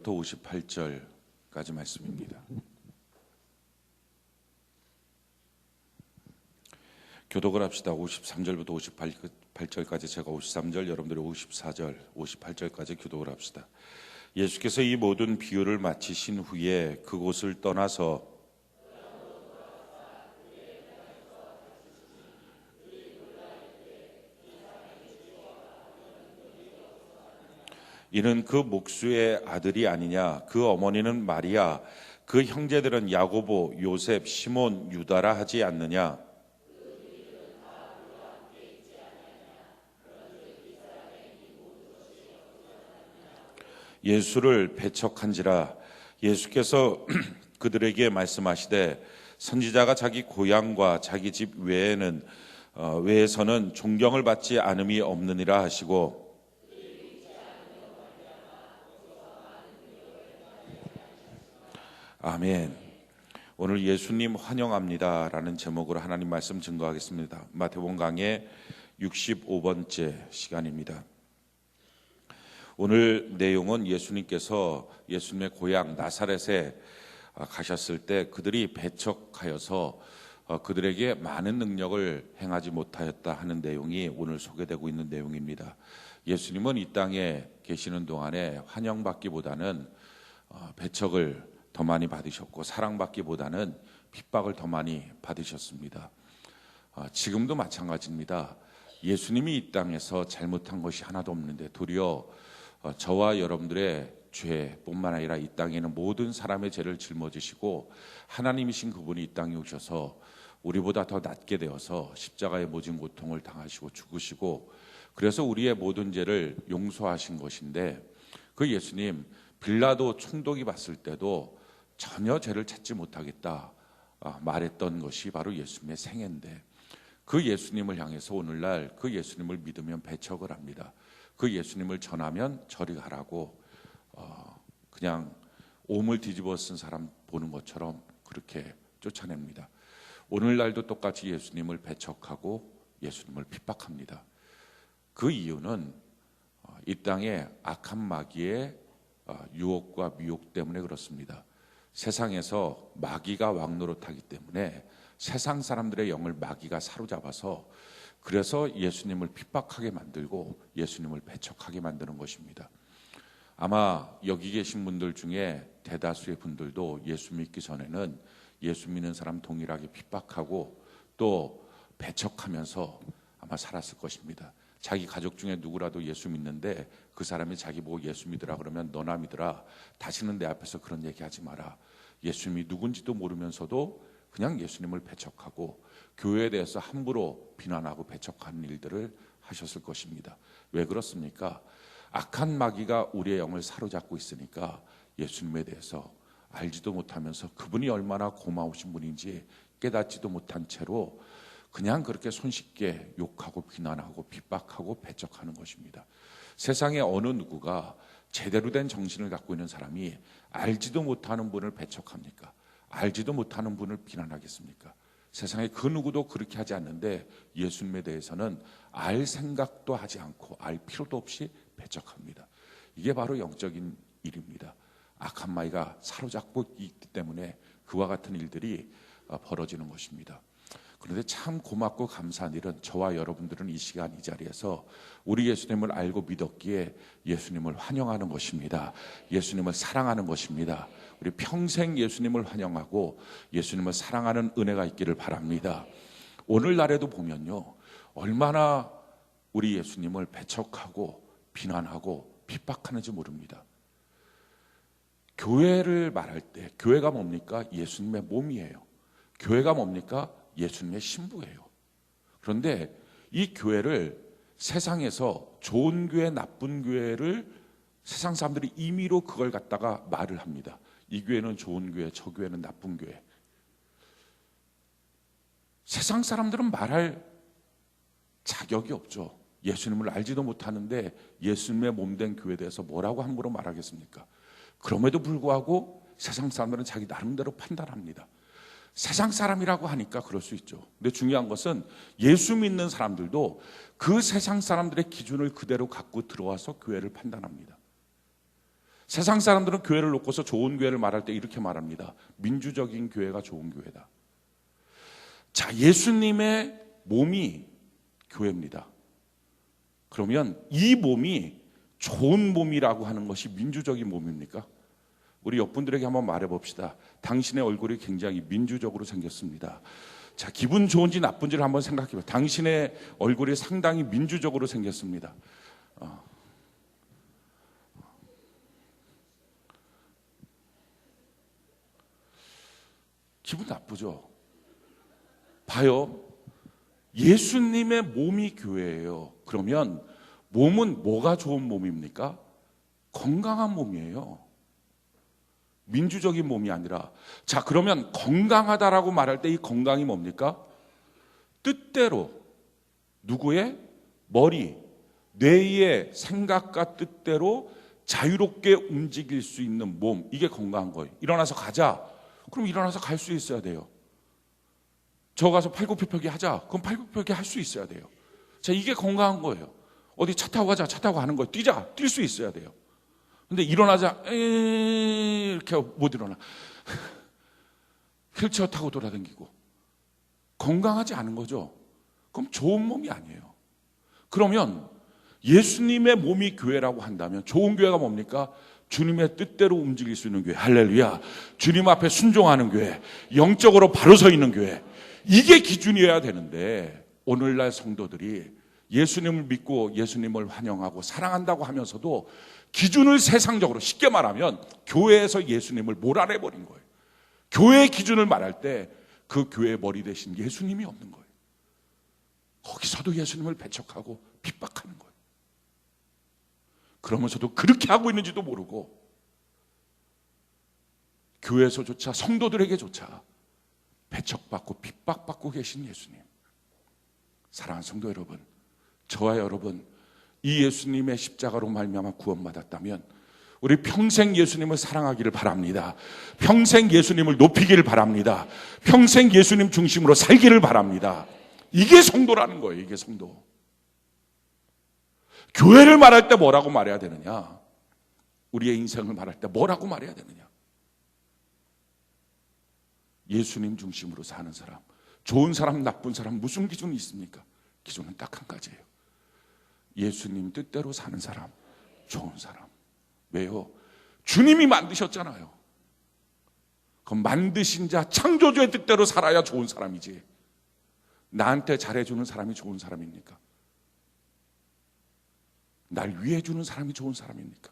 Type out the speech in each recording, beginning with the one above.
58절까지 말씀입니다. 교독을 합시다. 53절부터 58절까지 제가 53절, 여러분들이 54절, 58절까지 교독을 합시다. 예수께서 이 모든 비유를 마치신 후에 그곳을 떠나서 이는 그 목수의 아들이 아니냐, 그 어머니는 마리아, 그 형제들은 야고보, 요셉, 시몬, 유다라 하지 않느냐. 예수를 배척한지라. 예수께서 그들에게 말씀하시되 선지자가 자기 고향과 자기 집 외에서는 존경을 받지 않음이 없느니라 하시고, 아멘. 오늘 예수님 환영합니다라는 제목으로 하나님 말씀 증거하겠습니다. 마태복음 강의 65번째 시간입니다. 오늘 내용은 예수님께서 예수님의 고향 나사렛에 가셨을 때 그들이 배척하여서 그들에게 많은 능력을 행하지 못하였다 하는 내용이 오늘 소개되고 있는 내용입니다. 예수님은 이 땅에 계시는 동안에 환영받기보다는 배척을 더 많이 받으셨고, 사랑받기보다는 핍박을 더 많이 받으셨습니다. 지금도 마찬가지입니다. 예수님이 이 땅에서 잘못한 것이 하나도 없는데 도리어 저와 여러분들의 죄뿐만 아니라 이 땅에 있는 모든 사람의 죄를 짊어지시고 하나님이신 그분이 이 땅에 오셔서 우리보다 더 낮게 되어서 십자가의 모진 고통을 당하시고 죽으시고, 그래서 우리의 모든 죄를 용서하신 것인데, 그 예수님 빌라도 총독이 봤을 때도 전혀 죄를 찾지 못하겠다 말했던 것이 바로 예수님의 생애인데, 그 예수님을 향해서 오늘날 그 예수님을 믿으면 배척을 합니다. 그 예수님을 전하면 저리 가라고 그냥 옴을 뒤집어 쓴 사람 보는 것처럼 그렇게 쫓아냅니다. 오늘날도 똑같이 예수님을 배척하고 예수님을 핍박합니다. 그 이유는 이 땅에 악한 마귀의 유혹과 미혹 때문에 그렇습니다. 세상에서 마귀가 왕노릇하기 때문에 세상 사람들의 영을 마귀가 사로잡아서, 그래서 예수님을 핍박하게 만들고 예수님을 배척하게 만드는 것입니다. 아마 여기 계신 분들 중에 대다수의 분들도 예수 믿기 전에는 예수 믿는 사람 동일하게 핍박하고 또 배척하면서 아마 살았을 것입니다. 자기 가족 중에 누구라도 예수 믿는데 그 사람이 자기 보고 예수 믿으라 그러면 너나 믿으라, 다시는 내 앞에서 그런 얘기하지 마라. 예수님이 누군지도 모르면서도 그냥 예수님을 배척하고 교회에 대해서 함부로 비난하고 배척하는 일들을 하셨을 것입니다. 왜 그렇습니까? 악한 마귀가 우리의 영을 사로잡고 있으니까 예수님에 대해서 알지도 못하면서 그분이 얼마나 고마우신 분인지 깨닫지도 못한 채로 그냥 그렇게 손쉽게 욕하고 비난하고 핍박하고 배척하는 것입니다. 세상에 어느 누구가 제대로 된 정신을 갖고 있는 사람이 알지도 못하는 분을 배척합니까? 알지도 못하는 분을 비난하겠습니까? 세상에 그 누구도 그렇게 하지 않는데 예수님에 대해서는 알 생각도 하지 않고 알 필요도 없이 배척합니다. 이게 바로 영적인 일입니다. 악한 마귀가 사로잡고 있기 때문에 그와 같은 일들이 벌어지는 것입니다. 그런데 참 고맙고 감사한 일은 저와 여러분들은 이 시간 이 자리에서 우리 예수님을 알고 믿었기에 예수님을 환영하는 것입니다. 예수님을 사랑하는 것입니다. 우리 평생 예수님을 환영하고 예수님을 사랑하는 은혜가 있기를 바랍니다. 오늘날에도 보면요, 얼마나 우리 예수님을 배척하고 비난하고 핍박하는지 모릅니다. 교회를 말할 때 교회가 뭡니까? 예수님의 몸이에요. 교회가 뭡니까? 예수님의 신부예요. 그런데 이 교회를 세상에서 좋은 교회, 나쁜 교회를 세상 사람들이 임의로 그걸 갖다가 말을 합니다. 이 교회는 좋은 교회, 저 교회는 나쁜 교회. 세상 사람들은 말할 자격이 없죠. 예수님을 알지도 못하는데 예수님의 몸된 교회에 대해서 뭐라고 함부로 말하겠습니까? 그럼에도 불구하고 세상 사람들은 자기 나름대로 판단합니다. 세상 사람이라고 하니까 그럴 수 있죠. 근데 중요한 것은 예수 믿는 사람들도 그 세상 사람들의 기준을 그대로 갖고 들어와서 교회를 판단합니다. 세상 사람들은 교회를 놓고서 좋은 교회를 말할 때 이렇게 말합니다. 민주적인 교회가 좋은 교회다. 자, 예수님의 몸이 교회입니다. 그러면 이 몸이 좋은 몸이라고 하는 것이 민주적인 몸입니까? 우리 옆분들에게 한번 말해봅시다. 당신의 얼굴이 굉장히 민주적으로 생겼습니다. 자, 기분 좋은지 나쁜지를 한번 생각해봐요. 당신의 얼굴이 상당히 민주적으로 생겼습니다. 기분 나쁘죠? 봐요. 예수님의 몸이 교회예요. 그러면 몸은 뭐가 좋은 몸입니까? 건강한 몸이에요. 민주적인 몸이 아니라. 자, 그러면 건강하다라고 말할 때 이 건강이 뭡니까? 뜻대로 누구의 머리, 뇌의 생각과 뜻대로 자유롭게 움직일 수 있는 몸, 이게 건강한 거예요. 일어나서 가자. 그럼 일어나서 갈 수 있어야 돼요. 저 가서 팔굽혀펴기 하자. 그럼 팔굽혀펴기 할 수 있어야 돼요. 자, 이게 건강한 거예요. 어디 차 타고 가자. 차 타고 가는 거예요. 뛰자. 뛸 수 있어야 돼요. 근데 일어나자. 이렇게 못 일어나. 휠체어 타고 돌아다니고. 건강하지 않은 거죠. 그럼 좋은 몸이 아니에요. 그러면 예수님의 몸이 교회라고 한다면 좋은 교회가 뭡니까? 주님의 뜻대로 움직일 수 있는 교회. 할렐루야. 주님 앞에 순종하는 교회. 영적으로 바로 서 있는 교회. 이게 기준이어야 되는데 오늘날 성도들이 예수님을 믿고 예수님을 환영하고 사랑한다고 하면서도 기준을 세상적으로, 쉽게 말하면 교회에서 예수님을 몰아내버린 거예요. 교회의 기준을 말할 때 그 교회의 머리 대신 예수님이 없는 거예요. 거기서도 예수님을 배척하고 핍박하는 거예요. 그러면서도 그렇게 하고 있는지도 모르고 교회에서조차, 성도들에게조차 배척받고 핍박받고 계신 예수님. 사랑하는 성도 여러분, 저와 여러분, 이 예수님의 십자가로 말미암아 구원받았다면 우리 평생 예수님을 사랑하기를 바랍니다. 평생 예수님을 높이기를 바랍니다. 평생 예수님 중심으로 살기를 바랍니다. 이게 성도라는 거예요. 이게 성도. 교회를 말할 때 뭐라고 말해야 되느냐? 우리의 인생을 말할 때 뭐라고 말해야 되느냐? 예수님 중심으로 사는 사람. 좋은 사람, 나쁜 사람, 무슨 기준이 있습니까? 기준은 딱 한 가지예요. 예수님 뜻대로 사는 사람, 좋은 사람. 왜요? 주님이 만드셨잖아요. 그럼 만드신 자, 창조주의 뜻대로 살아야 좋은 사람이지. 나한테 잘해주는 사람이 좋은 사람입니까? 날 위해주는 사람이 좋은 사람입니까?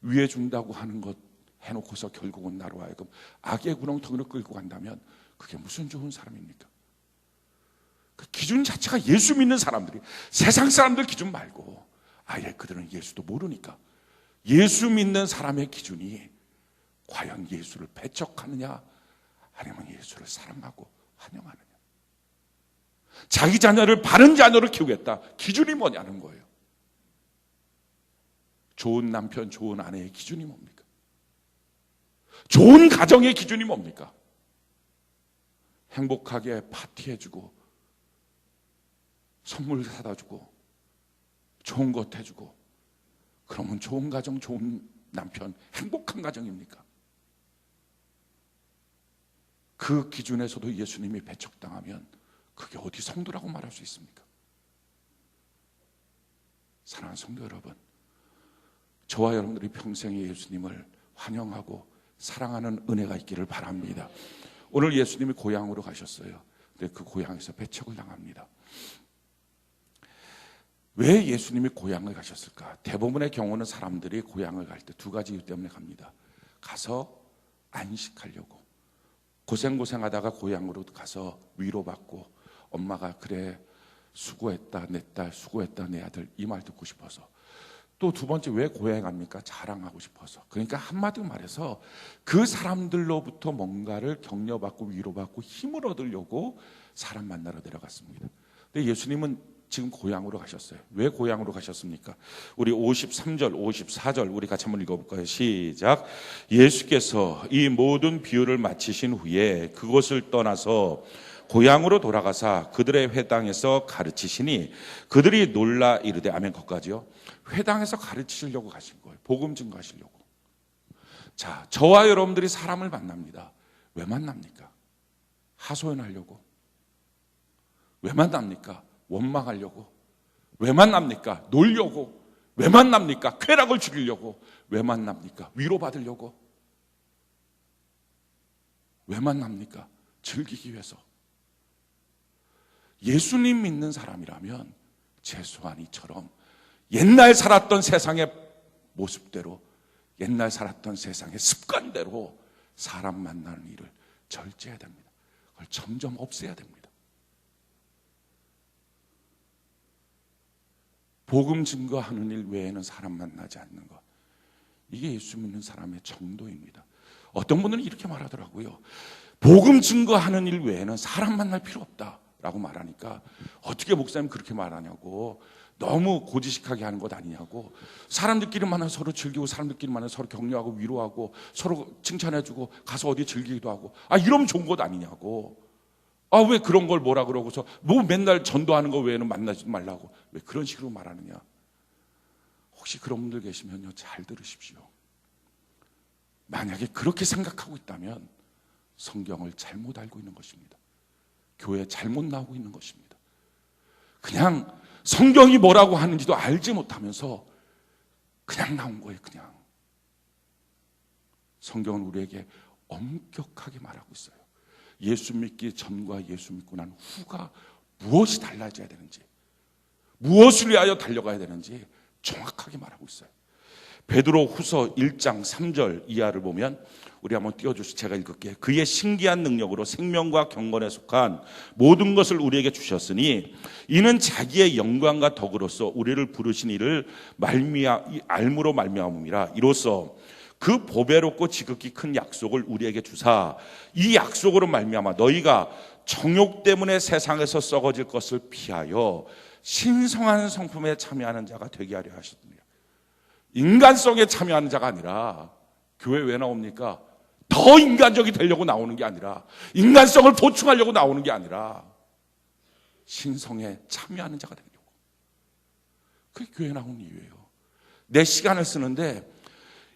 위해준다고 하는 것 해놓고서 결국은 나로 하여금 악의 구렁텅이로 끌고 간다면 그게 무슨 좋은 사람입니까? 그 기준 자체가 예수 믿는 사람들이, 세상 사람들 기준 말고 아예 그들은 예수도 모르니까 예수 믿는 사람의 기준이 과연 예수를 배척하느냐 아니면 예수를 사랑하고 환영하느냐. 자기 자녀를 바른 자녀로 키우겠다. 기준이 뭐냐는 거예요. 좋은 남편, 좋은 아내의 기준이 뭡니까? 좋은 가정의 기준이 뭡니까? 행복하게 파티해주고 선물 사다 주고 좋은 것 해주고, 그러면 좋은 가정, 좋은 남편, 행복한 가정입니까? 그 기준에서도 예수님이 배척당하면 그게 어디 성도라고 말할 수 있습니까? 사랑하는 성도 여러분, 저와 여러분들이 평생에 예수님을 환영하고 사랑하는 은혜가 있기를 바랍니다. 오늘 예수님이 고향으로 가셨어요. 근데 그 고향에서 배척을 당합니다. 왜 예수님이 고향을 가셨을까? 대부분의 경우는 사람들이 고향을 갈 때 두 가지 이유 때문에 갑니다. 가서 안식하려고. 고생하다가 고향으로 가서 위로받고, 엄마가 그래 수고했다 내 딸, 수고했다 내 아들, 이 말 듣고 싶어서. 또 두 번째, 왜 고향에 갑니까? 자랑하고 싶어서. 그러니까 한마디로 말해서 그 사람들로부터 뭔가를 격려받고 위로받고 힘을 얻으려고 사람 만나러 내려갔습니다. 근데 예수님은 지금 고향으로 가셨어요. 왜 고향으로 가셨습니까? 우리 53절, 54절 우리 같이 한번 읽어볼까요? 시작. 예수께서 이 모든 비유를 마치신 후에 그곳을 떠나서 고향으로 돌아가사 그들의 회당에서 가르치시니 그들이 놀라 이르되, 아멘. 거기까지요. 회당에서 가르치시려고 가신 거예요. 복음 증거하시려고. 자, 저와 여러분들이 사람을 만납니다. 왜 만납니까? 하소연하려고. 왜 만납니까? 원망하려고. 왜 만납니까? 놀려고. 왜 만납니까? 쾌락을 죽이려고. 왜 만납니까? 위로받으려고. 왜 만납니까? 즐기기 위해서. 예수님 믿는 사람이라면 제수아니처럼 옛날 살았던 세상의 모습대로, 옛날 살았던 세상의 습관대로 사람 만나는 일을 절제해야 됩니다. 그걸 점점 없애야 됩니다. 복음 증거하는 일 외에는 사람 만나지 않는 것, 이게 예수 믿는 사람의 정도입니다. 어떤 분들은 이렇게 말하더라고요. 복음 증거하는 일 외에는 사람 만날 필요 없다라고 말하니까, 어떻게 목사님 그렇게 말하냐고, 너무 고지식하게 하는 것 아니냐고, 사람들끼리 만나 서로 즐기고, 사람들끼리 만나 서로 격려하고 위로하고 서로 칭찬해주고 가서 어디 즐기기도 하고, 이러면 좋은 것 아니냐고. 왜 그런 걸 뭐라 그러고서 뭐 맨날 전도하는 거 외에는 만나지 말라고 왜 그런 식으로 말하느냐. 혹시 그런 분들 계시면요, 잘 들으십시오. 만약에 그렇게 생각하고 있다면 성경을 잘못 알고 있는 것입니다. 교회에 잘못 나오고 있는 것입니다. 그냥 성경이 뭐라고 하는지도 알지 못하면서 그냥 나온 거예요. 그냥. 성경은 우리에게 엄격하게 말하고 있어요. 예수 믿기 전과 예수 믿고 난 후가 무엇이 달라져야 되는지, 무엇을 위하여 달려가야 되는지 정확하게 말하고 있어요. 베드로 후서 1장 3절 이하를 보면, 우리 한번 띄워주시죠. 제가 읽을게요. 그의 신기한 능력으로 생명과 경건에 속한 모든 것을 우리에게 주셨으니 이는 자기의 영광과 덕으로서 우리를 부르신 이를 알므로 말미암음이라. 이로써 그 보배롭고 지극히 큰 약속을 우리에게 주사 이 약속으로 말미암아 너희가 정욕 때문에 세상에서 썩어질 것을 피하여 신성한 성품에 참여하는 자가 되게 하려 하셨습니다. 인간성에 참여하는 자가 아니라, 교회 왜 나옵니까? 더 인간적이 되려고 나오는 게 아니라, 인간성을 보충하려고 나오는 게 아니라 신성에 참여하는 자가 되려고. 그게 교회 나오는 이유예요. 내 시간을 쓰는데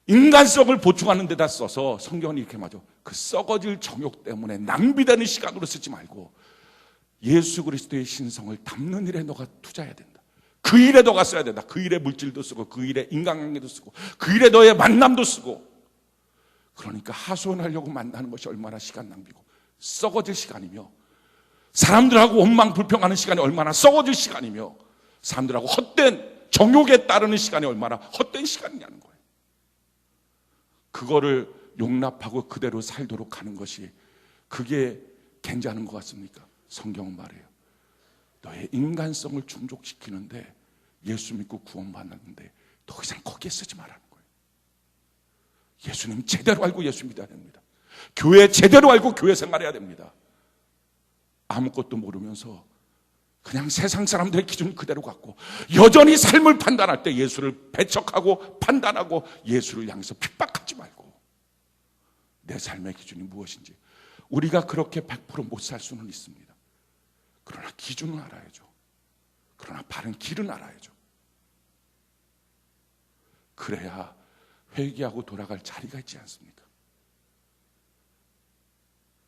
인간성을 보충하는 데다 써서 성경은 이렇게 말하죠. 그 썩어질 정욕 때문에 낭비되는 시간으로 쓰지 말고 예수 그리스도의 신성을 담는 일에 너가 투자해야 된다. 그 일에 너가 써야 된다. 그 일에 물질도 쓰고, 그 일에 인간관계도 쓰고, 그 일에 너의 만남도 쓰고. 그러니까 하소연하려고 만나는 것이 얼마나 시간 낭비고 썩어질 시간이며, 사람들하고 원망 불평하는 시간이 얼마나 썩어질 시간이며, 사람들하고 헛된 정욕에 따르는 시간이 얼마나 헛된 시간이냐는 거예요. 그거를 용납하고 그대로 살도록 하는 것이, 그게 괜찮은 것 같습니까? 성경은 말해요. 너의 인간성을 충족시키는데, 예수 믿고 구원받았는데 더 이상 거기에 쓰지 말라는 거예요. 예수님 제대로 알고 예수 믿어야 됩니다. 교회 제대로 알고 교회 생활해야 됩니다. 아무것도 모르면서 그냥 세상 사람들의 기준 그대로 갖고 여전히 삶을 판단할 때 예수를 배척하고 판단하고 예수를 향해서 핍박하지 말고, 내 삶의 기준이 무엇인지. 우리가 그렇게 100% 못 살 수는 있습니다. 그러나 기준은 알아야죠. 그러나 바른 길은 알아야죠. 그래야 회개하고 돌아갈 자리가 있지 않습니까?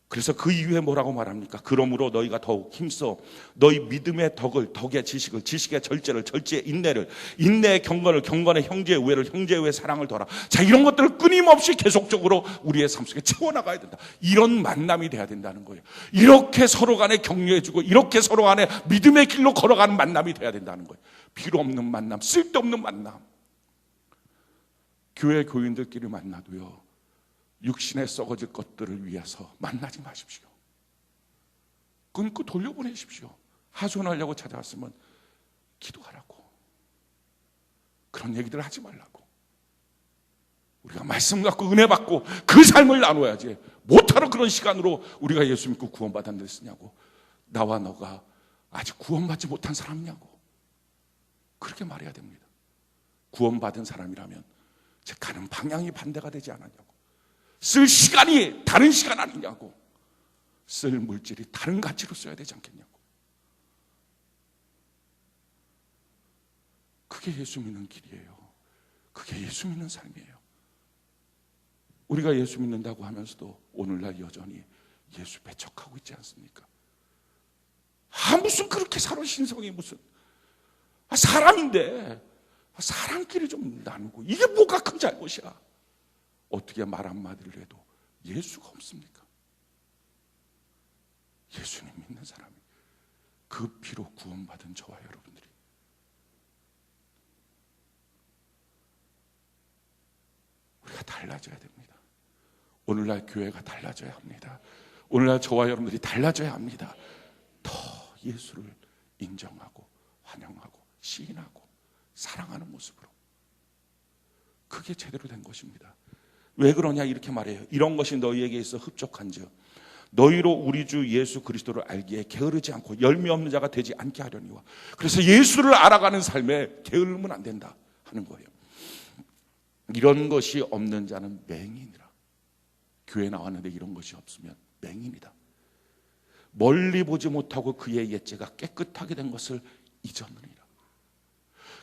그래서 그 이후에 뭐라고 말합니까? 그러므로 너희가 더욱 힘써 너희 믿음의 덕의 지식을, 지식의 절제를, 절제의 인내를, 인내의 경건을, 경건의 형제의 우애를, 형제의 우애의 사랑을 더하라. 자, 이런 것들을 끊임없이 계속적으로 우리의 삶 속에 채워나가야 된다. 이런 만남이 돼야 된다는 거예요. 이렇게 서로 간에 격려해주고, 이렇게 서로 간에 믿음의 길로 걸어가는 만남이 돼야 된다는 거예요. 필요 없는 만남, 쓸데없는 만남. 교회 교인들끼리 만나도요, 육신에 썩어질 것들을 위해서 만나지 마십시오. 끊고 돌려보내십시오. 하소연하려고 찾아왔으면 기도하라고, 그런 얘기들 하지 말라고. 우리가 말씀 갖고 은혜 받고 그 삶을 나눠야지, 못하러 그런 시간으로 우리가 예수 믿고 구원받았는데 쓰냐고. 나와 너가 아직 구원받지 못한 사람이냐고. 그렇게 말해야 됩니다. 구원받은 사람이라면 제 가는 방향이 반대가 되지 않았냐고. 쓸 시간이 다른 시간 아니냐고. 쓸 물질이 다른 가치로 써야 되지 않겠냐고. 그게 예수 믿는 길이에요. 그게 예수 믿는 삶이에요. 우리가 예수 믿는다고 하면서도 오늘날 여전히 예수 배척하고 있지 않습니까? 무슨 그렇게 살아 신성이 무슨 사람인데 사람끼리 좀 나누고 이게 뭐가 큰 잘못이야? 어떻게 말 한마디를 해도 예수가 없습니까? 예수님 믿는 사람이 그 피로 구원받은 저와 여러분들이 우리가 달라져야 됩니다. 오늘날 교회가 달라져야 합니다. 오늘날 저와 여러분들이 달라져야 합니다. 더 예수를 인정하고 환영하고 시인하고 사랑하는 모습으로. 그게 제대로 된 것입니다. 왜 그러냐 이렇게 말해요. 이런 것이 너희에게 있어 흡족한즉 너희로 우리 주 예수 그리스도를 알기에 게으르지 않고 열매 없는 자가 되지 않게 하려니와. 그래서 예수를 알아가는 삶에 게으르면 안 된다 하는 거예요. 이런 것이 없는 자는 맹인이라. 교회 나왔는데 이런 것이 없으면 맹인이다. 멀리 보지 못하고 그의 옛죄가 깨끗하게 된 것을 잊었느니라.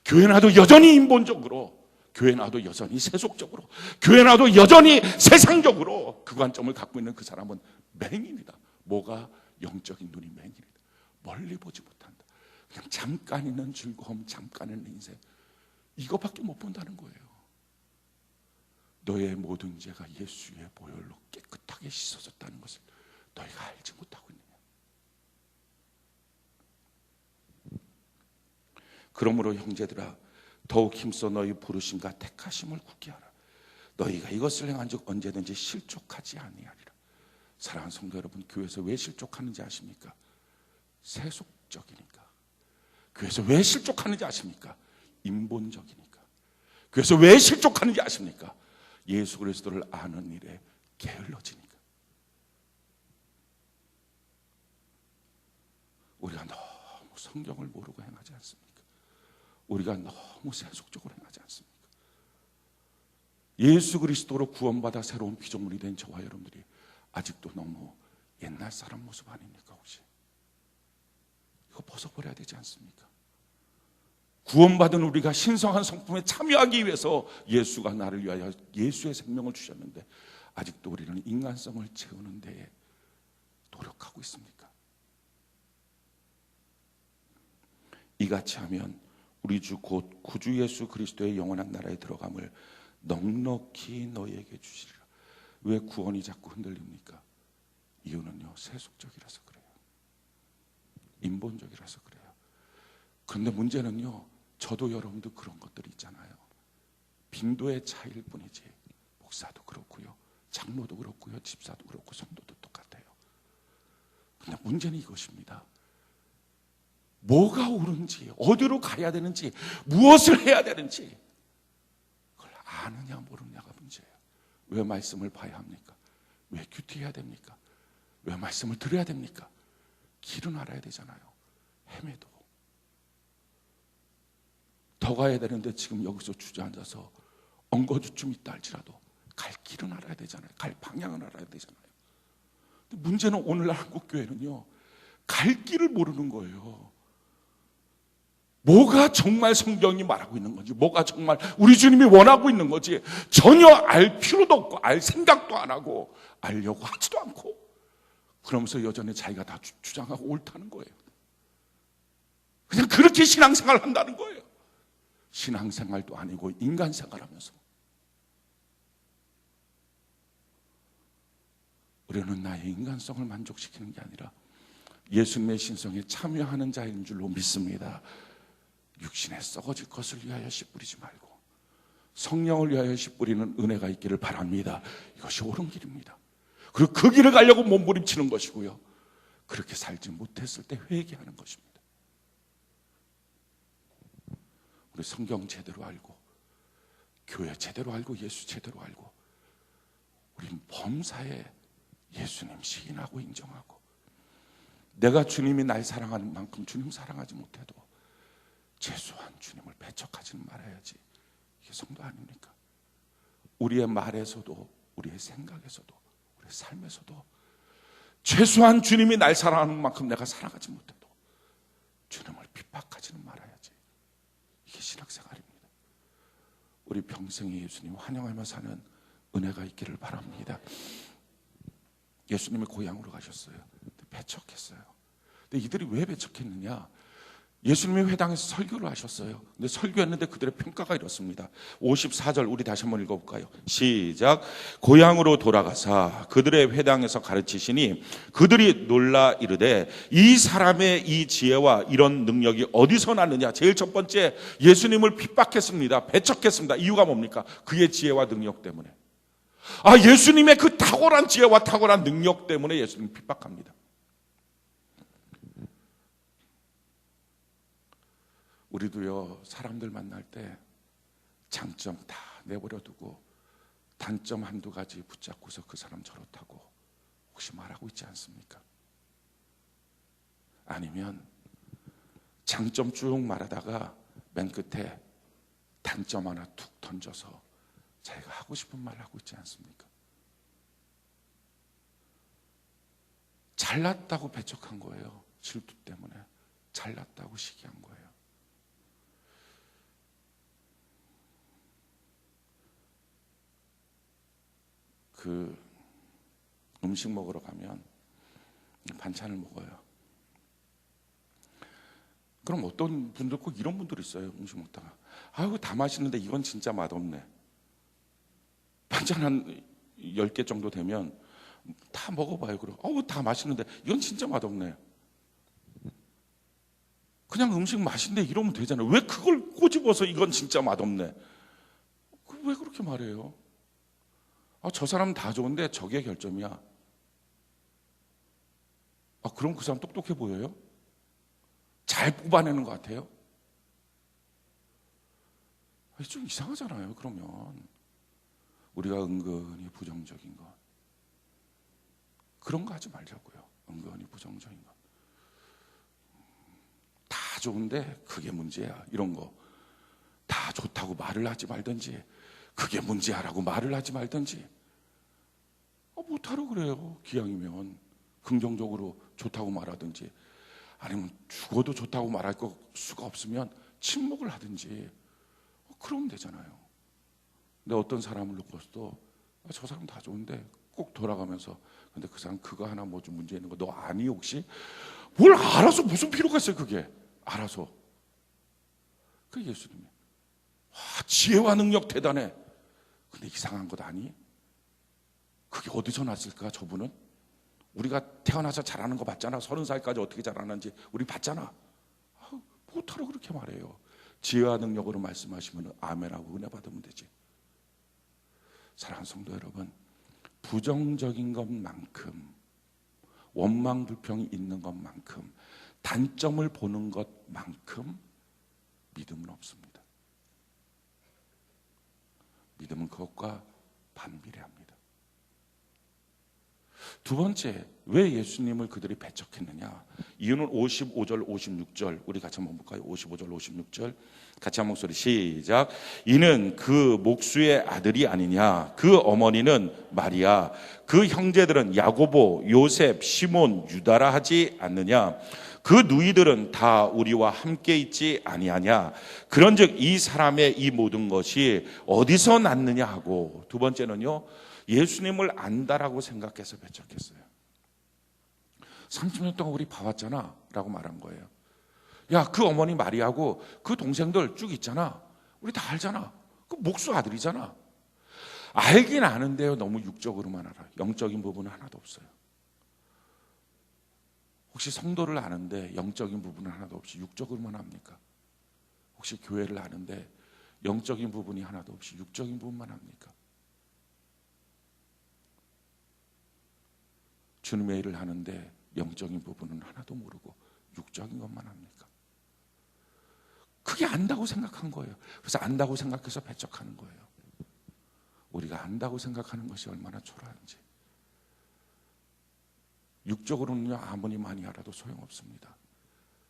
교회 나도 여전히 인본적으로, 교회 나도 여전히 세속적으로, 교회 나도 여전히 세상적으로 그 관점을 갖고 있는 그 사람은 맹인이다. 뭐가? 영적인 눈이 맹인이다. 멀리 보지 못한다. 그냥 잠깐 있는 즐거움, 잠깐 있는 인생, 이거밖에 못 본다는 거예요. 너의 모든 죄가 예수의 보혈로 깨끗하게 씻어졌다는 것을 너희가 알지 못하고 있느냐. 그러므로 형제들아 더욱 힘써 너희 부르심과 택하심을 굳게 하라. 너희가 이것을 행한즉 언제든지 실족하지 아니하리라. 사랑하는 성도 여러분, 교회에서 왜 실족하는지 아십니까? 세속적이니까. 교회에서 왜 실족하는지 아십니까? 인본적이니까. 교회에서 왜 실족하는지 아십니까? 예수 그리스도를 아는 일에 게을러지니까. 우리가 너무 성경을 모르고 행하지 않습니까? 우리가 너무 세속적으로 행하지 않습니까? 예수 그리스도로 구원받아 새로운 피조물이 된 저와 여러분들이 아직도 너무 옛날 사람 모습 아닙니까? 혹시 이거 벗어버려야 되지 않습니까? 구원받은 우리가 신성한 성품에 참여하기 위해서 예수가 나를 위하여 예수의 생명을 주셨는데 아직도 우리는 인간성을 채우는 데에 노력하고 있습니까? 이같이 하면 우리 주 곧 구주 예수 그리스도의 영원한 나라에 들어감을 넉넉히 너희에게 주시리라. 왜 구원이 자꾸 흔들립니까? 이유는요, 세속적이라서 그래요. 인본적이라서 그래요. 그런데 문제는요, 저도 여러분도 그런 것들이 있잖아요. 빈도의 차이일 뿐이지 목사도 그렇고요, 장로도 그렇고요, 집사도 그렇고 성도도 똑같아요. 근데 문제는 이것입니다. 뭐가 옳은지, 어디로 가야 되는지, 무엇을 해야 되는지 그걸 아느냐 모르느냐가 문제예요. 왜 말씀을 봐야 합니까? 왜 큐티해야 됩니까? 왜 말씀을 들어야 됩니까? 길은 알아야 되잖아요. 헤매도 더 가야 되는데 지금 여기서 주저앉아서 엉거주춤 있다 할지라도 갈 길은 알아야 되잖아요. 갈 방향은 알아야 되잖아요. 근데 문제는 오늘날 한국교회는요, 갈 길을 모르는 거예요. 뭐가 정말 성경이 말하고 있는 건지, 뭐가 정말 우리 주님이 원하고 있는 건지 전혀 알 필요도 없고 알 생각도 안 하고 알려고 하지도 않고, 그러면서 여전히 자기가 다 주장하고 옳다는 거예요. 그냥 그렇게 신앙생활을 한다는 거예요. 신앙생활도 아니고 인간생활하면서. 우리는 나의 인간성을 만족시키는 게 아니라 예수님의 신성에 참여하는 자인 줄로 믿습니다. 육신에 썩어질 것을 위하여 씨 뿌리지 말고 성령을 위하여 씨 뿌리는 은혜가 있기를 바랍니다. 이것이 옳은 길입니다. 그리고 그 길을 가려고 몸부림치는 것이고요, 그렇게 살지 못했을 때 회개하는 것입니다. 우리 성경 제대로 알고, 교회 제대로 알고, 예수 제대로 알고, 우린 범사에 예수님 시인하고 인정하고, 내가 주님이 날 사랑하는 만큼 주님 사랑하지 못해도 최소한 주님을 배척하지는 말아야지. 이게 성도 아닙니까? 우리의 말에서도, 우리의 생각에서도, 우리의 삶에서도 최소한 주님이 날 사랑하는 만큼 내가 사랑하지 못해도 주님을 핍박하지는 말아야지. 이게 신학생활입니다. 우리 평생에 예수님 환영하며 사는 은혜가 있기를 바랍니다. 예수님이 고향으로 가셨어요. 배척했어요. 근데 이들이 왜 배척했느냐? 예수님이 회당에서 설교를 하셨어요. 근데 설교했는데 그들의 평가가 이렇습니다. 54절 우리 다시 한번 읽어볼까요? 시작. 고향으로 돌아가사 그들의 회당에서 가르치시니 그들이 놀라 이르되 이 사람의 이 지혜와 이런 능력이 어디서 났느냐. 제일 첫 번째, 예수님을 핍박했습니다. 배척했습니다. 이유가 뭡니까? 그의 지혜와 능력 때문에. 예수님의 그 탁월한 지혜와 탁월한 능력 때문에 예수님 핍박합니다. 우리도요, 사람들 만날 때 장점 다 내버려두고 단점 한두 가지 붙잡고서 그 사람 저렇다고 혹시 말하고 있지 않습니까? 아니면 장점 쭉 말하다가 맨 끝에 단점 하나 툭 던져서 자기가 하고 싶은 말 하고 있지 않습니까? 잘났다고 배척한 거예요. 질투 때문에 잘났다고 시기한 거예요. 그 음식 먹으러 가면 반찬을 먹어요. 그럼 어떤 분들, 꼭 이런 분들 있어요. 음식 먹다가 아이고 다 맛있는데 이건 진짜 맛없네. 반찬 한 10개 정도 되면 다 먹어봐요. 그럼 다 맛있는데 이건 진짜 맛없네. 그냥 음식 맛있는데 이러면 되잖아요. 왜 그걸 꼬집어서 이건 진짜 맛없네. 왜 그렇게 말해요? 저 사람은 다 좋은데 저게 결점이야. 그럼 그 사람 똑똑해 보여요? 잘 뽑아내는 것 같아요? 좀 이상하잖아요. 그러면 우리가 은근히 부정적인 것, 그런 거 하지 말자고요. 은근히 부정적인 것, 다 좋은데 그게 문제야, 이런 거 다 좋다고 말을 하지 말든지, 그게 문제야라고 말을 하지 말든지. 못하러 그래요. 기왕이면 긍정적으로 좋다고 말하든지, 아니면 죽어도 좋다고 말할 수가 없으면 침묵을 하든지, 그러면 되잖아요. 근데 어떤 사람을 놓고서도 저 사람 다 좋은데 꼭 돌아가면서 근데 그 사람 그거 하나 뭐 좀 문제 있는 거 너 아니 혹시? 뭘 알아서 무슨 필요가 있어요 그게. 알아서. 그 예수님이 지혜와 능력 대단해. 근데 이상한 것 아니? 그게 어디서 났을까? 저분은 우리가 태어나서 잘하는 거 봤잖아. 30살까지 어떻게 잘하는지 우리 봤잖아. 못하러 그렇게 말해요. 지혜와 능력으로 말씀하시면 아멘하고 은혜 받으면 되지. 사랑하는 성도 여러분, 부정적인 것만큼, 원망 불평이 있는 것만큼, 단점을 보는 것만큼 믿음은 없습니다. 믿음은 그것과 반비례합니다. 두 번째, 왜 예수님을 그들이 배척했느냐? 이유는 55절 56절 우리 같이 한번 볼까요? 55절 56절 같이 한 목소리 시작. 이는 그 목수의 아들이 아니냐? 그 어머니는 마리아, 그 형제들은 야고보, 요셉, 시몬, 유다라 하지 않느냐? 그 누이들은 다 우리와 함께 있지 아니하냐? 그런즉 이 사람의 이 모든 것이 어디서 났느냐 하고, 두 번째는요, 예수님을 안다라고 생각해서 배척했어요. 30년 동안 우리 봐왔잖아 라고 말한 거예요. 야, 그 어머니 마리아하고 그 동생들 쭉 있잖아. 우리 다 알잖아. 그 목수 아들이잖아. 알긴 아는데요, 너무 육적으로만 알아요. 영적인 부분은 하나도 없어요. 혹시 성도를 아는데 영적인 부분은 하나도 없이 육적으로만 합니까? 혹시 교회를 아는데 영적인 부분이 하나도 없이 육적인 부분만 합니까? 주님의 일을 하는데 영적인 부분은 하나도 모르고 육적인 것만 합니까? 그게 안다고 생각한 거예요. 그래서 안다고 생각해서 배척하는 거예요. 우리가 안다고 생각하는 것이 얼마나 초라한지. 육적으로는요, 아무리 많이 알아도 소용없습니다.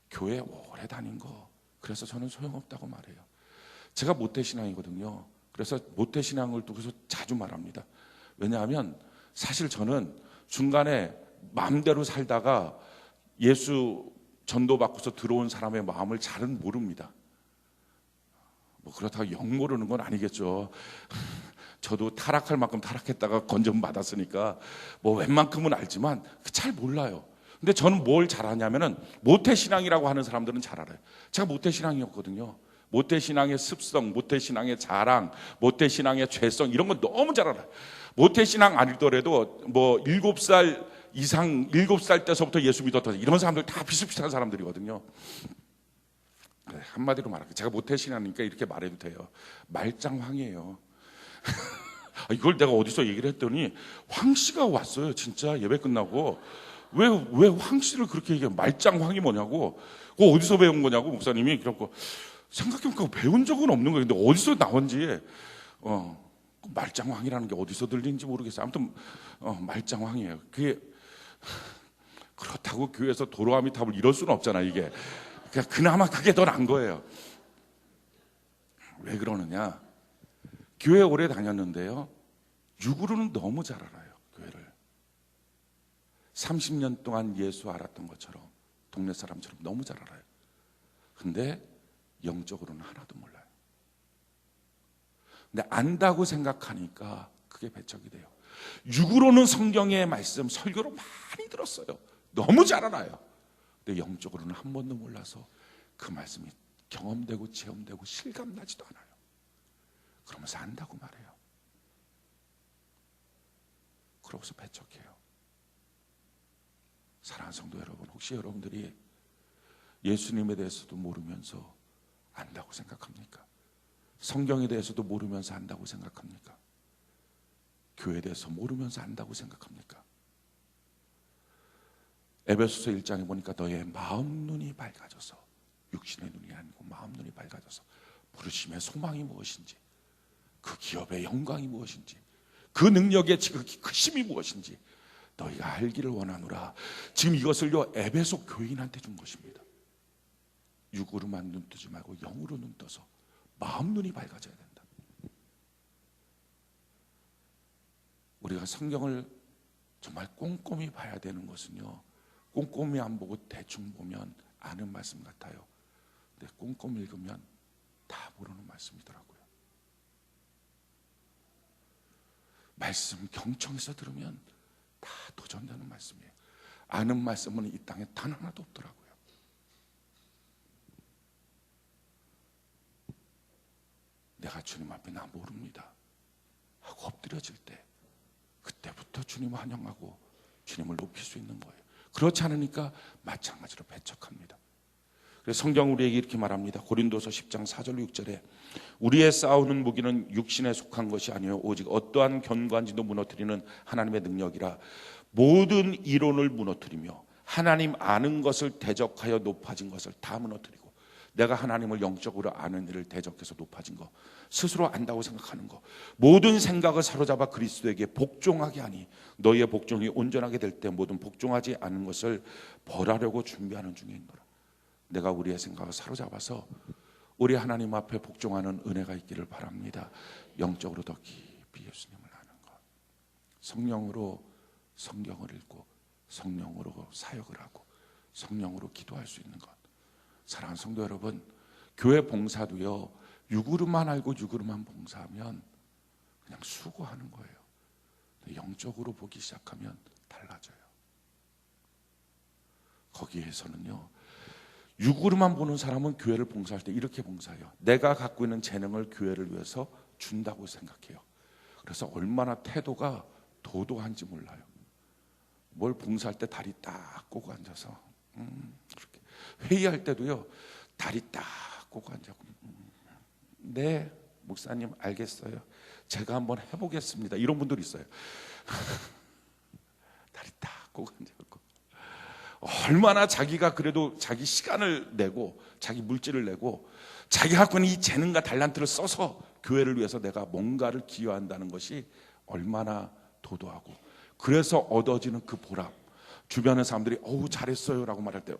교회 오래 다닌 거, 그래서 저는 소용없다고 말해요. 제가 모태신앙이거든요. 그래서 모태신앙을 두고서 자주 말합니다. 왜냐하면 사실 저는 중간에 마음대로 살다가 예수 전도받고서 들어온 사람의 마음을 잘은 모릅니다. 뭐 그렇다고 영 모르는 건 아니겠죠. 저도 타락할 만큼 타락했다가 건전 받았으니까 뭐 웬만큼은 알지만 잘 몰라요. 근데 저는 뭘 잘 아냐면은 모태신앙이라고 하는 사람들은 잘 알아요. 제가 모태신앙이었거든요. 모태신앙의 습성, 모태신앙의 자랑, 모태신앙의 죄성 이런 건 너무 잘 알아요. 모태신앙 아니더라도 뭐 7살 이상 7살 때서부터 예수 믿었다 이런 사람들 다 비슷비슷한 사람들이거든요. 한마디로 말할게요. 제가 모태신앙이니까 이렇게 말해도 돼요. 말짱황이에요. 이걸 내가 어디서 얘기를 했더니 황 씨가 왔어요. 진짜 예배 끝나고 왜 황 씨를 그렇게 얘기해요? 말짱황이 뭐냐고. 그거 어디서 배운 거냐고 목사님이. 그래갖고 생각해보니까 배운 적은 없는 거예요. 근데 어디서 나온지 말짱황이라는 게 어디서 들리는지 모르겠어요. 아무튼 말짱황이에요. 그게 그렇다고 교회에서 도로아미탑을 이럴 수는 없잖아 이게. 그러니까 그나마 그게 더 나은 거예요. 왜 그러느냐? 교회 오래 다녔는데요. 육으로는 너무 잘 알아요. 교회를 30년 동안 예수 알았던 것처럼 동네 사람처럼 너무 잘 알아요. 근데 영적으로는 하나도 몰라요. 근데 안다고 생각하니까 그게 배척이 돼요. 육으로는 성경의 말씀 설교로 많이 들었어요. 너무 잘 알아요. 근데 영적으로는 한 번도 몰라서 그 말씀이 경험되고 체험되고 실감나지도 않아요. 그러면서 안다고 말해요. 그러고서 배척해요. 사랑하는 성도 여러분, 혹시 여러분들이 예수님에 대해서도 모르면서 안다고 생각합니까? 성경에 대해서도 모르면서 안다고 생각합니까? 교회에 대해서 모르면서 안다고 생각합니까? 에베소서 1장에 보니까 너의 마음 눈이 밝아져서, 육신의 눈이 아니고 마음 눈이 밝아져서 부르심의 소망이 무엇인지, 그 기업의 영광이 무엇인지, 그 능력의 지극히 크심이 무엇인지 너희가 알기를 원하노라. 지금 이것을요 에베소 교인한테 준 것입니다. 육으로만 눈 뜨지 말고 영으로 눈 떠서 마음 눈이 밝아져야 된다. 우리가 성경을 정말 꼼꼼히 봐야 되는 것은요, 꼼꼼히 안 보고 대충 보면 아는 말씀 같아요. 근데 꼼꼼히 읽으면 다 모르는 말씀이더라고요. 말씀 경청해서 들으면 다 도전되는 말씀이에요. 아는 말씀은 이 땅에 단 하나도 없더라고요. 내가 주님 앞에 나 모릅니다 하고 엎드려질 때, 그때부터 주님을 환영하고 주님을 높일 수 있는 거예요. 그렇지 않으니까 마찬가지로 배척합니다. 그래서 성경 우리에게 이렇게 말합니다. 고린도서 10장 4절 6절에 우리의 싸우는 무기는 육신에 속한 것이 아니요 오직 어떠한 견고한지도 무너뜨리는 하나님의 능력이라. 모든 이론을 무너뜨리며 하나님 아는 것을 대적하여 높아진 것을 다 무너뜨리고, 내가 하나님을 영적으로 아는 일을 대적해서 높아진 거, 스스로 안다고 생각하는 거, 모든 생각을 사로잡아 그리스도에게 복종하게 하니 너희의 복종이 온전하게 될 때 모든 복종하지 않은 것을 벌하려고 준비하는 중에 있노라. 내가 우리의 생각을 사로잡아서 우리 하나님 앞에 복종하는 은혜가 있기를 바랍니다. 영적으로 더 깊이 예수님을 아는 것, 성령으로 성경을 읽고 성령으로 사역을 하고 성령으로 기도할 수 있는 것. 사랑하는 성도 여러분, 교회 봉사도요 육으로만 알고 육으로만 봉사하면 그냥 수고하는 거예요. 영적으로 보기 시작하면 달라져요. 거기에서는요, 육으로만 보는 사람은 교회를 봉사할 때 이렇게 봉사해요. 내가 갖고 있는 재능을 교회를 위해서 준다고 생각해요. 그래서 얼마나 태도가 도도한지 몰라요. 뭘 봉사할 때 다리 딱 꼬고 앉아서 그렇게 회의할 때도요 다리 딱 꼬고 앉아고 네 목사님 알겠어요, 제가 한번 해보겠습니다, 이런 분들이 있어요. 다리 딱 꼬고 앉아고 얼마나 자기가 그래도 자기 시간을 내고 자기 물질을 내고 자기 갖고 있는 이 재능과 달란트를 써서 교회를 위해서 내가 뭔가를 기여한다는 것이 얼마나 도도하고, 그래서 얻어지는 그 보람, 주변의 사람들이 어우 잘했어요 라고 말할 때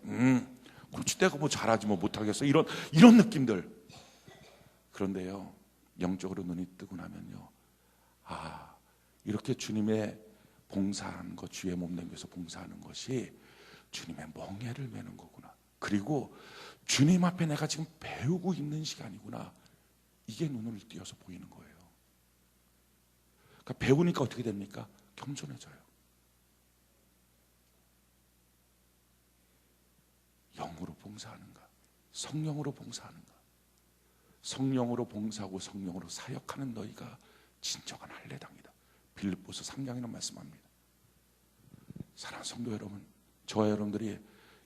그렇지 내가 뭐 잘하지 뭐 못하겠어, 이런 느낌들. 그런데요 영적으로 눈이 뜨고 나면요, 아 이렇게 주님의 봉사하는 것, 주의 몸 남겨서 봉사하는 것이 주님의 멍에를 매는 거구나, 그리고 주님 앞에 내가 지금 배우고 있는 시간이구나, 이게 눈을 띄어서 보이는 거예요. 그러니까 배우니까 어떻게 됩니까? 겸손해져요. 영으로 봉사하는가? 성령으로 봉사하는가? 성령으로 봉사하고 성령으로 사역하는 너희가 진정한 할례당이다. 빌립보서 3장에는 말씀합니다. 사랑하는 성도 여러분, 저와 여러분들이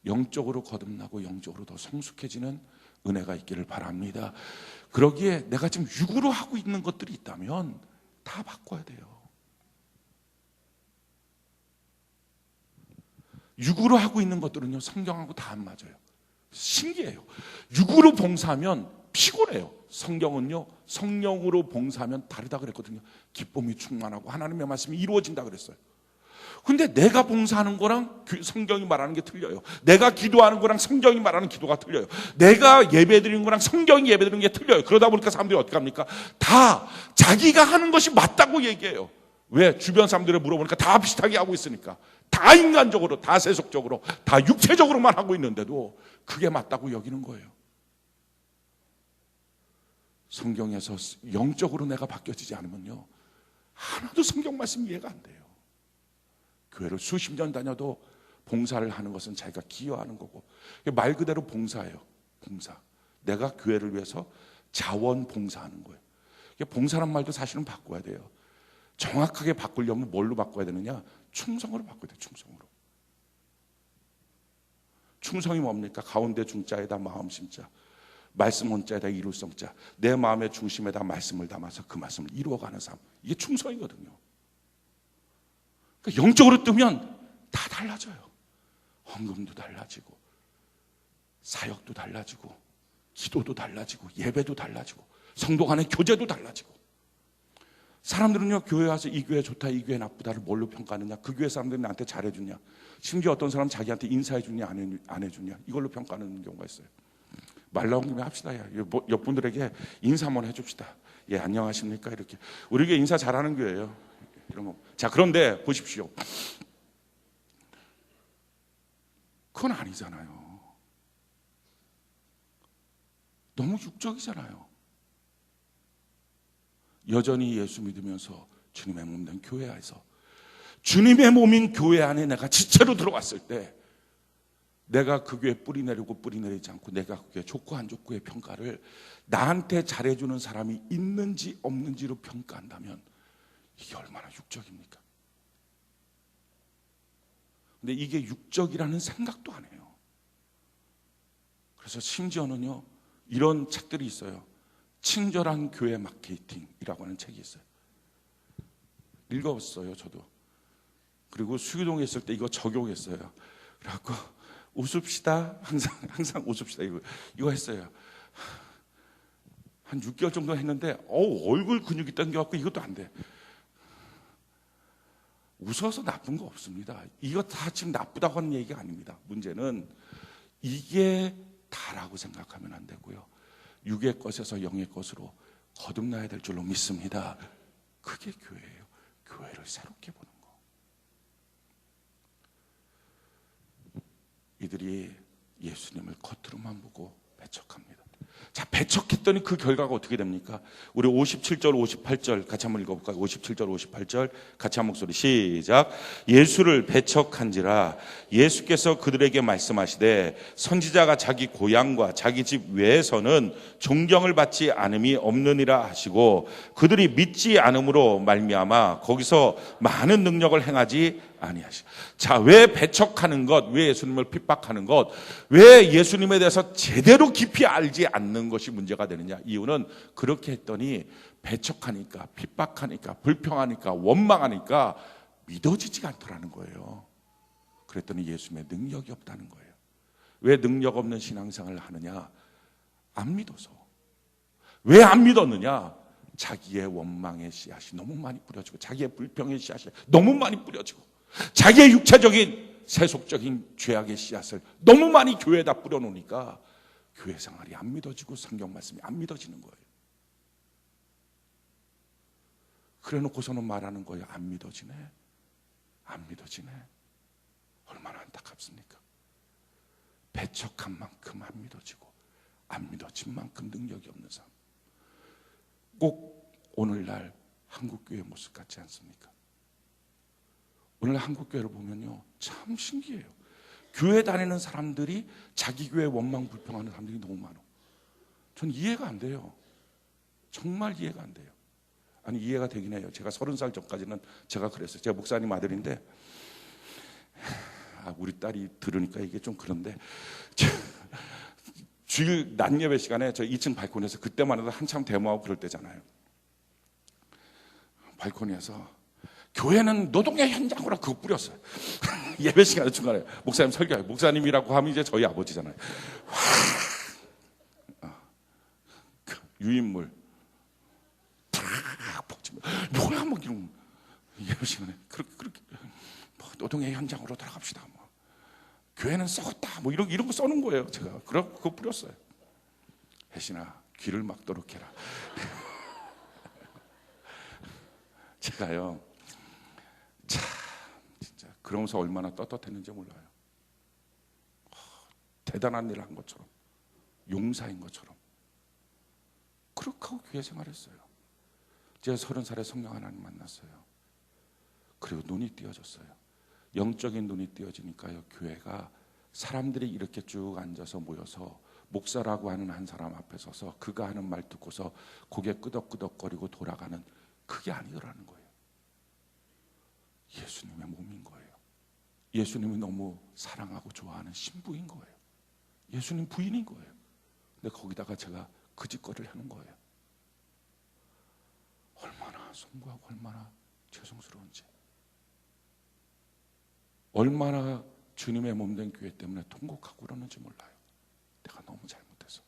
영적으로 거듭나고 영적으로 더 성숙해지는 은혜가 있기를 바랍니다. 그러기에 내가 지금 육으로 하고 있는 것들이 있다면 다 바꿔야 돼요. 육으로 하고 있는 것들은요, 성경하고 다 안 맞아요. 신기해요. 육으로 봉사하면 피곤해요. 성경은요, 성령으로 봉사하면 다르다 그랬거든요. 기쁨이 충만하고 하나님의 말씀이 이루어진다 그랬어요. 근데 내가 봉사하는 거랑 성경이 말하는 게 틀려요. 내가 기도하는 거랑 성경이 말하는 기도가 틀려요. 내가 예배드리는 거랑 성경이 예배드리는 게 틀려요. 그러다 보니까 사람들이 어떻게 합니까? 다 자기가 하는 것이 맞다고 얘기해요. 왜? 주변 사람들을 물어보니까 다 비슷하게 하고 있으니까. 다 인간적으로, 다 세속적으로, 다 육체적으로만 하고 있는데도 그게 맞다고 여기는 거예요. 성경에서 영적으로 내가 바뀌어지지 않으면요, 하나도 성경 말씀이 이해가 안 돼요. 교회를 수십 년 다녀도 봉사를 하는 것은 자기가 기여하는 거고, 말 그대로 봉사예요. 봉사. 내가 교회를 위해서 자원 봉사하는 거예요. 봉사란 말도 사실은 바꿔야 돼요. 정확하게 바꾸려면 뭘로 바꿔야 되느냐? 충성으로 바꿔야 돼요. 충성으로. 충성이 뭡니까? 가운데 중자에다 마음 심자, 말씀 원자에다 이룰성자, 내 마음의 중심에다 말씀을 담아서 그 말씀을 이루어가는 삶, 이게 충성이거든요. 그러니까 영적으로 뜨면 다 달라져요. 헌금도 달라지고, 사역도 달라지고, 기도도 달라지고, 예배도 달라지고, 성도 간의 교제도 달라지고. 사람들은요, 교회 와서 이 교회 좋다, 이 교회 나쁘다를 뭘로 평가하느냐? 그 교회 사람들이 나한테 잘해주냐? 심지어 어떤 사람은 자기한테 인사해주냐 안 해주냐? 이걸로 평가하는 경우가 있어요. 말 나온 김에 합시다. 옆분들에게 인사 한번 해줍시다. 예, 안녕하십니까? 이렇게. 우리 교회 인사 잘하는 교회예요. 이런 거. 자, 그런데 보십시오. 그건 아니잖아요. 너무 육적이잖아요. 여전히 예수 믿으면서 주님의 몸 된 교회 안에서, 주님의 몸인 교회 안에 내가 지체로 들어왔을 때, 내가 그 교회 뿌리 내리고 뿌리 내리지 않고, 내가 그 교회 좋고 안 좋고의 평가를 나한테 잘해주는 사람이 있는지 없는지로 평가한다면 이게 얼마나 육적입니까? 근데 이게 육적이라는 생각도 안 해요. 그래서 심지어는요, 이런 책들이 있어요. 친절한 교회 마케팅이라고 하는 책이 있어요. 읽어봤어요, 저도. 그리고 수유동에 있을 때 이거 적용했어요. 그래갖고 웃읍시다, 항상 웃읍시다, 이거 했어요. 한 6개월 정도 했는데 얼굴 근육이 당겨갖고 이것도 안 돼. 웃어서 나쁜 거 없습니다. 이거 다 지금 나쁘다고 하는 얘기가 아닙니다. 문제는 이게 다라고 생각하면 안 되고요, 육의 것에서 영의 것으로 거듭나야 될 줄로 믿습니다. 그게 교회예요. 교회를 새롭게 보는 거. 이들이 예수님을 겉으로만 보고 배척합니다. 자, 배척했더니 그 결과가 어떻게 됩니까? 우리 57절 58절 같이 한번 읽어볼까요? 57절 58절 같이 한 목소리 시작. 예수를 배척한지라 예수께서 그들에게 말씀하시되 선지자가 자기 고향과 자기 집 외에서는 존경을 받지 않음이 없느니라 하시고, 그들이 믿지 않음으로 말미암아 거기서 많은 능력을 행하지 아니하시고. 자, 왜 배척하는 것, 왜 예수님을 핍박하는 것, 왜 예수님에 대해서 제대로 깊이 알지 않는 것이 문제가 되느냐? 이유는 그렇게 했더니 배척하니까, 핍박하니까, 불평하니까, 원망하니까 믿어지지가 않더라는 거예요. 그랬더니 예수님의 능력이 없다는 거예요. 왜 능력 없는 신앙생활을 하느냐? 안 믿어서. 왜 안 믿었느냐? 자기의 원망의 씨앗이 너무 많이 뿌려지고, 자기의 불평의 씨앗이 너무 많이 뿌려지고, 자기의 육체적인 세속적인 죄악의 씨앗을 너무 많이 교회에다 뿌려놓으니까 교회 생활이 안 믿어지고 성경 말씀이 안 믿어지는 거예요. 그래 놓고서는 말하는 거예요. 안 믿어지네. 안 믿어지네. 얼마나 안타깝습니까? 배척한 만큼 안 믿어지고, 안 믿어진 만큼 능력이 없는 삶. 꼭 오늘날 한국교회 모습 같지 않습니까? 오늘 한국교회를 보면요, 참 신기해요. 교회 다니는 사람들이 자기 교회 원망 불평하는 사람들이 너무 많아. 전 이해가 안 돼요. 정말 이해가 안 돼요. 아니, 이해가 되긴 해요. 제가 30살 전까지는 제가 그랬어요. 제가 목사님 아들인데, 우리 딸이 들으니까 이게 좀 그런데, 주일 낮 예배 시간에 저 2층 발코니에서, 그때만 해도 한참 데모하고 그럴 때잖아요. 발코니에서 교회는 노동의 현장으로 그거 뿌렸어요. 예배 시간에 중간에 목사님 설교해요. 목사님이라고 하면 이제 저희 아버지잖아요. 유인물 탁 퍼지면 뭐야 뭐 이런 예배 시간에 그렇게 뭐 노동의 현장으로 돌아갑시다. 뭐 교회는 썩었다. 뭐 이런 거 써는 거예요. 제가 그거 뿌렸어요. 혜신아, 귀를 막도록 해라. 제가요, 참 진짜 그러면서 얼마나 떳떳했는지 몰라요. 대단한 일을 한 것처럼, 용사인 것처럼 그렇게 하고 교회 생활했어요. 제가 30살에 성령 하나님 만났어요. 그리고 눈이 띄어졌어요. 영적인 눈이 띄어지니까요, 교회가 사람들이 이렇게 쭉 앉아서 모여서 목사라고 하는 한 사람 앞에 서서 그가 하는 말 듣고서 고개 끄덕끄덕거리고 돌아가는, 그게 아니더라는 거예요. 예수님의 몸인 거예요. 예수님이 너무 사랑하고 좋아하는 신부인 거예요. 예수님 부인인 거예요. 근데 거기다가 제가 그 짓거리를 하는 거예요. 얼마나 송구하고 얼마나 죄송스러운지, 얼마나 주님의 몸된 교회 때문에 통곡하고 그러는지 몰라요. 내가 너무 잘못해서.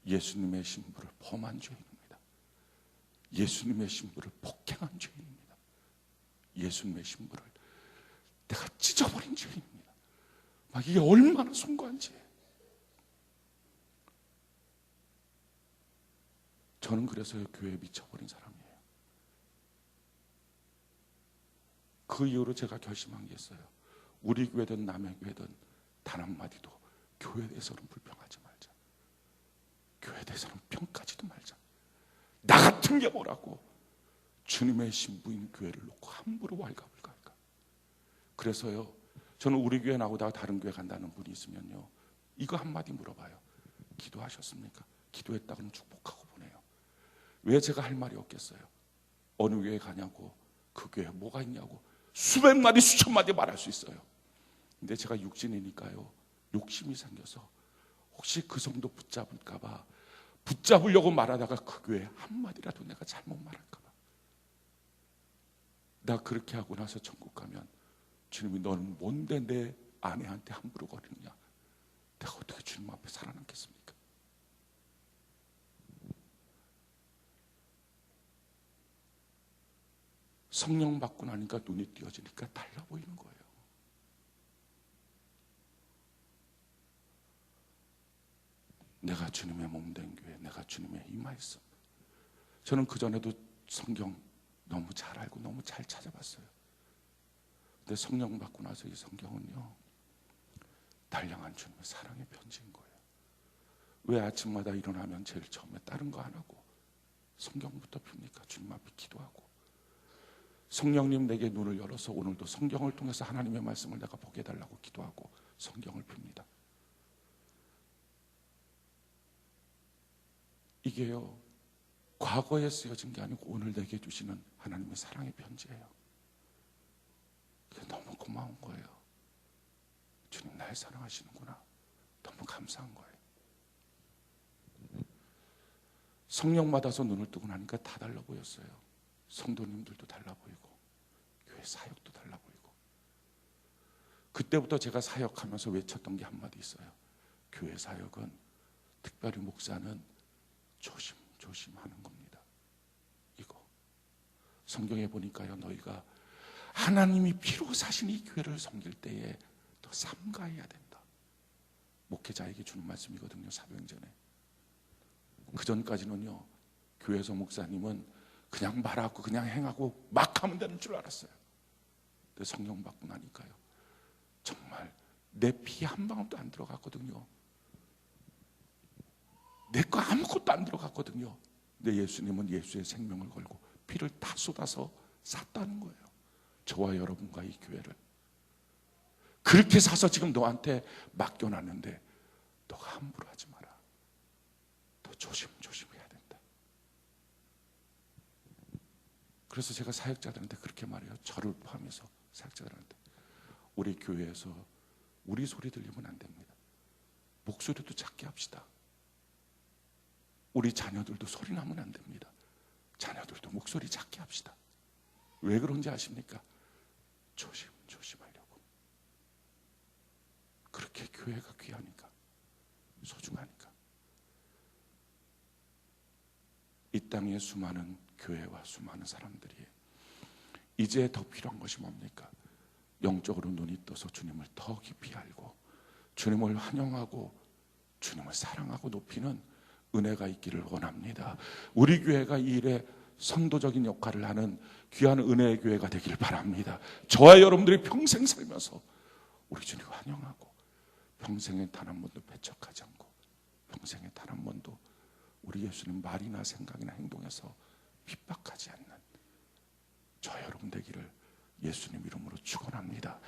예수님의 신부를 범한 죄인입니다. 예수님의 신부를 폭행한 죄인입니다. 예수님의 신부를 내가 찢어버린 죄인입니다. 막 이게 얼마나 송구한지. 저는 그래서 교회에 미쳐버린 사람이에요. 그 이후로 제가 결심한 게 있어요. 우리 교회든 남의 교회든 단 한마디도 교회에 대해서는 불평하지 말자. 교회에 대해서는 평가하지도 말자. 나 같은 게 뭐라고 주님의 신부인 교회를 놓고 함부로 왈가불 갈까. 그래서요, 저는 우리 교회 나오다가 다른 교회 간다는 분이 있으면요, 이거 한마디 물어봐요. 기도하셨습니까? 기도했다 그러면 축복하고 보내요. 왜 제가 할 말이 없겠어요? 어느 교회 가냐고, 그 교회에 뭐가 있냐고 수백 마디 수천 마디 말할 수 있어요. 근데 제가 육신이니까요, 욕심이 생겨서 혹시 그 성도 붙잡을까 봐, 붙잡으려고 말하다가 그 교회 한마디라도 내가 잘못 말할까 봐, 나 그렇게 하고 나서 천국 가면 주님이 너는 뭔데 내 아내한테 함부로 거리느냐, 내가 어떻게 주님 앞에 살아남겠습니까? 성령 받고 나니까 눈이 띄어지니까 달라 보이는 거예요. 내가 주님의 몸된 교회, 내가 주님의 이마였어. 저는 그전에도 성경 너무 잘 알고 너무 잘 찾아봤어요. 근데 성령 받고 나서 이 성경은요, 달량한 주님의 사랑의 편지인 거예요. 왜 아침마다 일어나면 제일 처음에 다른 거 안 하고 성경부터 핍니까? 주님 앞에 기도하고, 성령님 내게 눈을 열어서 오늘도 성경을 통해서 하나님의 말씀을 내가 보게 해달라고 기도하고 성경을 핍니다. 이게요, 과거에 쓰여진 게 아니고 오늘 내게 주시는 하나님의 사랑의 편지예요. 그게 너무 고마운 거예요. 주님 날 사랑하시는구나. 너무 감사한 거예요. 성령 받아서 눈을 뜨고 나니까 다 달라 보였어요. 성도님들도 달라 보이고 교회 사역도 달라 보이고. 그때부터 제가 사역하면서 외쳤던 게 한마디 있어요. 교회 사역은, 특별히 목사는 조심하는 겁니다. 이거 성경에 보니까요, 너희가 하나님이 피로 사신 이 교회를 섬길 때에 더 삼가해야 된다. 목회자에게 주는 말씀이거든요. 사도행전에. 그 전까지는요, 교회에서 목사님은 그냥 말하고 그냥 행하고 막 하면 되는 줄 알았어요. 근데 성령 받고 나니까요, 정말 내 피 한 방울도 안 들어갔거든요. 내 거 아무것도 안 들어갔거든요. 근데 예수님은 예수의 생명을 걸고 피를 다 쏟아서 샀다는 거예요. 저와 여러분과 이 교회를 그렇게 사서 지금 너한테 맡겨놨는데 너가 함부로 하지 마라. 더 조심해야 된다. 그래서 제가 사역자들한테 그렇게 말해요. 저를 포함해서 사역자들한테 우리 교회에서 우리 소리 들리면 안 됩니다. 목소리도 작게 합시다. 우리 자녀들도 소리 나면 안 됩니다. 자녀들도 목소리 작게 합시다. 왜 그런지 아십니까? 조심하려고. 그렇게 교회가 귀하니까, 소중하니까. 이 땅의 수많은 교회와 수많은 사람들이 이제 더 필요한 것이 뭡니까? 영적으로 눈이 떠서 주님을 더 깊이 알고 주님을 환영하고 주님을 사랑하고 높이는 은혜가 있기를 원합니다. 우리 교회가 이 일에 선도적인 역할을 하는 귀한 은혜의 교회가 되길 바랍니다. 저와 여러분들이 평생 살면서 우리 주님 환영하고 평생에 단 한 번도 배척하지 않고 평생에 단 한 번도 우리 예수님 말이나 생각이나 행동에서 핍박하지 않는 저 여러분 되기를 예수님 이름으로 축원합니다.